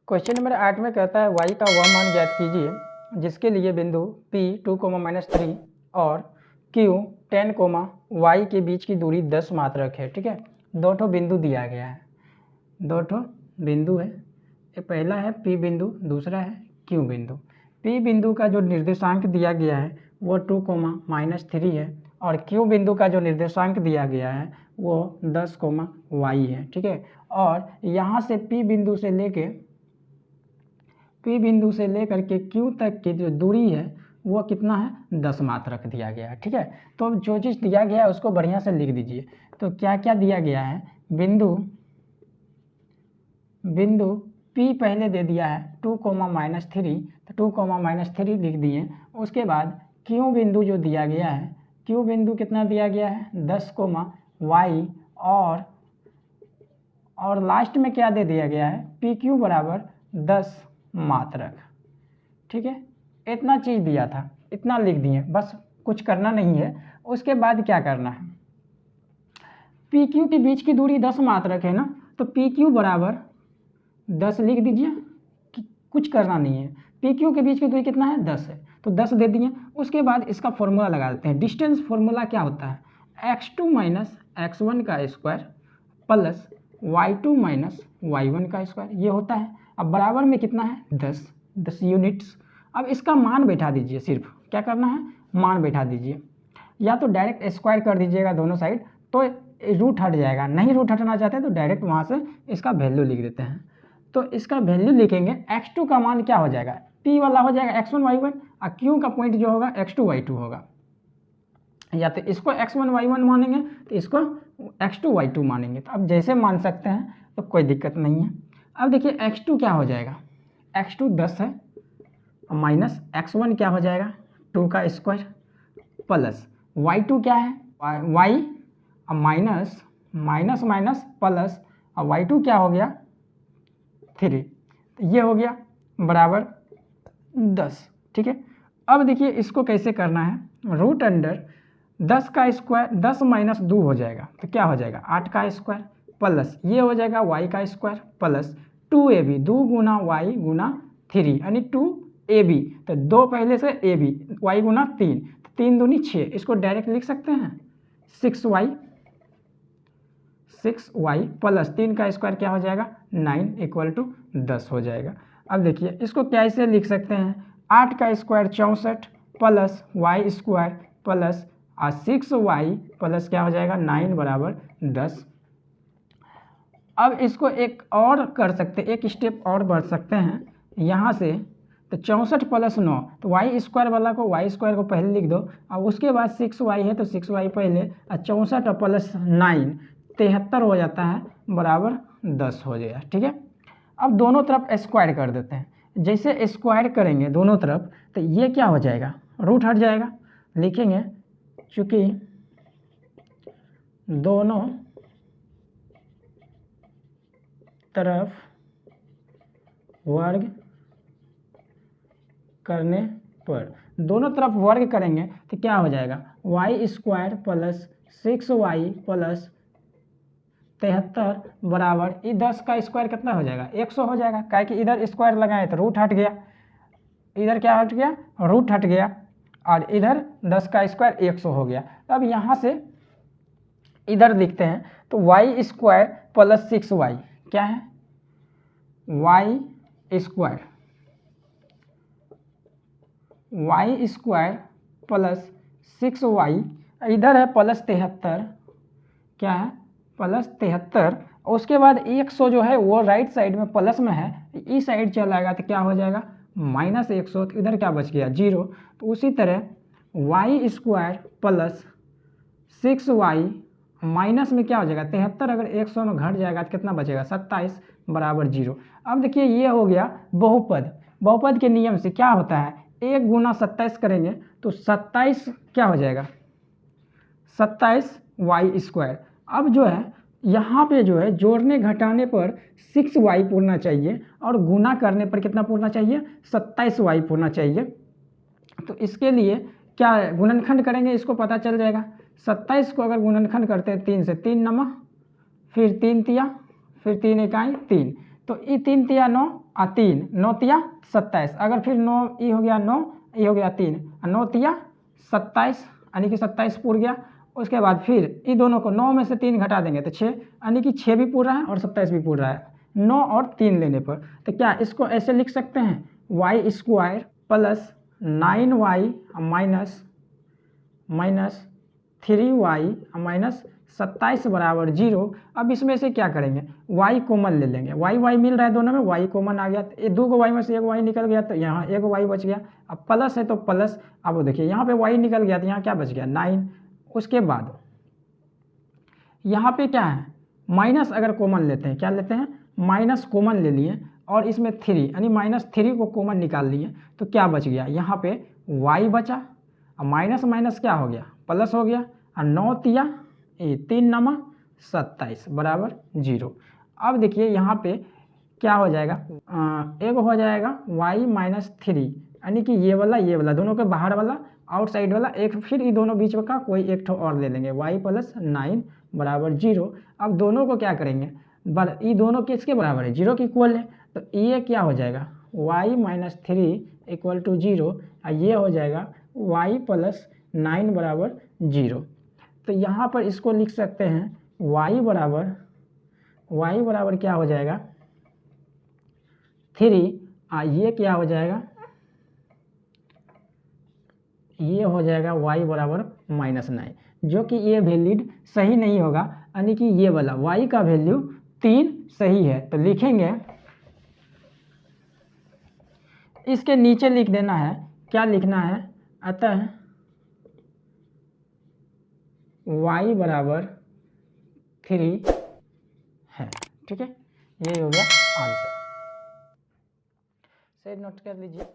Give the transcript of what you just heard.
Question number 8 में कहता है y का वह मान ज्ञात कीजिए जिसके लिए बिंदु P 2,-3 और Q 10, y के बीच की दूरी 10 मात्रक है। ठीक है, दो ठो बिंदु दिया गया है, दो ठो बिंदु है। एक पहला है P बिंदु, दूसरा है Q बिंदु। P बिंदु का जो निर्देशांक दिया गया है वो 2,-3 है और Q बिंदु का जो निर्देशांक दिया गया है वो 10, y है। ठीक है, और यहाँ से P बिंदु से लेकर के Q तक की जो दूरी है वो कितना है, 10 मात्रक दिया गया है। ठीक है, तो जो चीज़ दिया गया है उसको बढ़िया से लिख दीजिए। तो क्या क्या दिया गया है, बिंदु P पहले दे दिया है 2,-3, तो 2,-3 लिख दिए। उसके बाद Q बिंदु जो दिया गया है, Q बिंदु कितना दिया गया है, 10, y और लास्ट में क्या दे दिया गया है, PQ बराबर 10 मात्रक। ठीक है, इतना चीज़ दिया था, इतना लिख दिए, बस कुछ करना नहीं है। उसके बाद क्या करना है, PQ के बीच की दूरी 10 मात्रक है ना, तो PQ बराबर 10 लिख दीजिए, कुछ करना नहीं है। PQ के बीच की दूरी कितना है, 10 है, तो 10 दे दिए। उसके बाद इसका फॉर्मूला लगा देते हैं। डिस्टेंस फॉर्मूला क्या होता है, x2 - x1 का स्क्वायर प्लस y2 - y1 का स्क्वायर, ये होता है। अब बराबर में कितना है, 10 यूनिट्स। अब इसका मान बैठा दीजिए, सिर्फ क्या करना है, मान बैठा दीजिए। या तो डायरेक्ट स्क्वायर कर दीजिएगा दोनों साइड, तो रूट हट जाएगा। नहीं रूट हटना चाहते तो डायरेक्ट वहाँ से इसका वैल्यू लिख देते हैं। तो इसका वैल्यू लिखेंगे, x2 का मान क्या हो जाएगा, P वाला हो जाएगा x1 y1 और Q का पॉइंट जो होगा x2 y2 होगा। या तो इसको x1 y1 मानेंगे तो इसको x2 y2 मानेंगे। तो अब जैसे मान सकते हैं, तो कोई दिक्कत नहीं है। अब देखिए x2 क्या हो जाएगा, x2 10 है माइनस x1 क्या हो जाएगा, 2 का स्क्वायर प्लस y2 क्या है, y माइनस माइनस प्लस और y2 क्या हो गया, 3। तो ये हो गया बराबर 10। ठीक है, अब देखिए इसको कैसे करना है, रूट अंडर 10 का स्क्वायर 10 - 2 हो जाएगा, तो क्या हो जाएगा 8 का स्क्वायर प्लस ये हो जाएगा y का स्क्वायर प्लस 2ab, 2 गुना y गुना 3 यानी 2ab, तो 2 पहले से ab, y गुना 3, 3 दूनी 6, इसको डायरेक्ट लिख सकते हैं 6y प्लस 3 का स्क्वायर क्या हो जाएगा 9 = 10 हो जाएगा। अब देखिए इसको कैसे लिख सकते हैं, 8 का square 64 plus y square plus 6y plus क्या हो जाएगा 9 बराबर 10। अब इसको एक और कर सकते, एक स्टेप और बढ़ सकते हैं यहाँ से। तो 64 प्लस 9, तो y स्क्वायर वाला को y स्क्वायर को पहले लिख दो और उसके बाद 6y है तो 6y पहले और 64 प्लस 9 73 हो जाता है बराबर 10 हो जाएगा। ठीक है, अब दोनों तरफ स्क्वायर कर देते हैं। जैसे स्क्वायर करेंगे दोनों तरफ तो ये क्या हो जाएगा, रूट हट जाएगा। लिखेंगे चूँकि दोनों तरफ वर्ग करने पर, दोनों तरफ वर्ग करेंगे तो क्या हो जाएगा, y square plus 6y plus 73 बराबर, ये 10 का स्क्वायर कितना हो जाएगा 100 हो जाएगा। काहे कि इधर स्क्वायर लगाए तो रूट हट गया, इधर क्या हट गया, रूट हट गया, और इधर 10 का स्क्वायर 100 हो गया। अब यहाँ से इधर लिखते हैं तो y स्क्वायर प्लस 6y क्या है, y स्क्वायर प्लस 6y, इधर है प्लस 73, क्या है प्लस 73। उसके बाद 100 जो है वो राइट साइड में प्लस में है, इस साइड चला आएगा तो क्या हो जाएगा माइनस 100, तो इधर क्या बच गया 0। तो उसी तरह y square plus 6y minus में क्या हो जाएगा 73, अगर 100 में घट जाएगा तो कितना बचेगा 27 बराबर 0। अब देखिए ये हो गया बहुपद। बहुपद के नियम से क्या होता है, 1 गुना 27 करेंगे तो 27 क्या हो जाएगा 27y स्क्वायर। अब जो है यहाँ पे जो है जोड़ने घटाने पर 6y पूरना चाहिए और गुना करने पर कितना पूरना चाहिए 27y पूरना चाहिए। तो इसके लिए क्या गुणनखंड करेंगे, इसको पता चल जाएगा। 27 को अगर गुणनखंड करते हैं 3 से, 3 नमा, फिर 3 तिया, फिर 3 इकाई 3, तो ई 3 तिया 9 और 3 9 तिया 27, अगर फिर 9 ई हो गया 9, ई हो गया 3, 9 तिया 27 यानी कि 27 पूर गया। उसके बाद फिर ई दोनों को 9 में से 3 घटा देंगे तो 6, यानी कि 6 भी पूर रहा है और 27 भी पूर रहा है 9 और 3 लेने पर। तो क्या इसको ऐसे लिख सकते हैं Y square plus 9y minus 3y minus 27 बराबर 0। अब इसमें से क्या करेंगे, y कॉमन ले लेंगे, y मिल रहा है दोनों में, y कॉमन आ गया तो ये 2 y में से 1 y निकल गया तो यहाँ 1 y बच गया। अब प्लस है तो प्लस, अब देखिए यहाँ पे y निकल गया तो यहाँ क्या बच गया 9। उसके बाद यहाँ पे क्या है माइनस, अगर कॉमन लेते हैं क्या लेते हैं माइनस कॉमन ले लिए और इसमें 3 यानी -3 को कॉमन निकाल लिए तो क्या बच गया यहाँ पे y बचा, और माइनस माइनस क्या हो गया प्लस हो गया, और 9 तिया 3 नमा 27 बराबर 0। अब देखिए यहाँ पे क्या हो जाएगा, एक हो जाएगा y माइनस 3 यानी कि ये वाला दोनों के बाहर वाला आउटसाइड वाला एक, फिर ये दोनों बीच का कोई एक ठो और ले लेंगे y प्लस 9 बराबर 0। अब दोनों को क्या करेंगे, ये दोनों किसके बराबर है 0 के इक्वल है, तो ये क्या हो जाएगा y माइनस 3 इक्वल टू 0, और ये हो जाएगा y प्लस 9 बराबर 0। तो यहाँ पर इसको लिख सकते हैं y बराबर क्या हो जाएगा 3, ये क्या हो जाएगा, ये हो जाएगा y बराबर -9, जो कि ये वैलिड सही नहीं होगा, यानी कि ये वाला y का वैल्यू 3 सही है। तो लिखेंगे, इसके नीचे लिख देना है, क्या लिखना है, अतः y बराबर 3 है। ठीक है, ये हो गया आंसर, सही नोट कर लीजिए।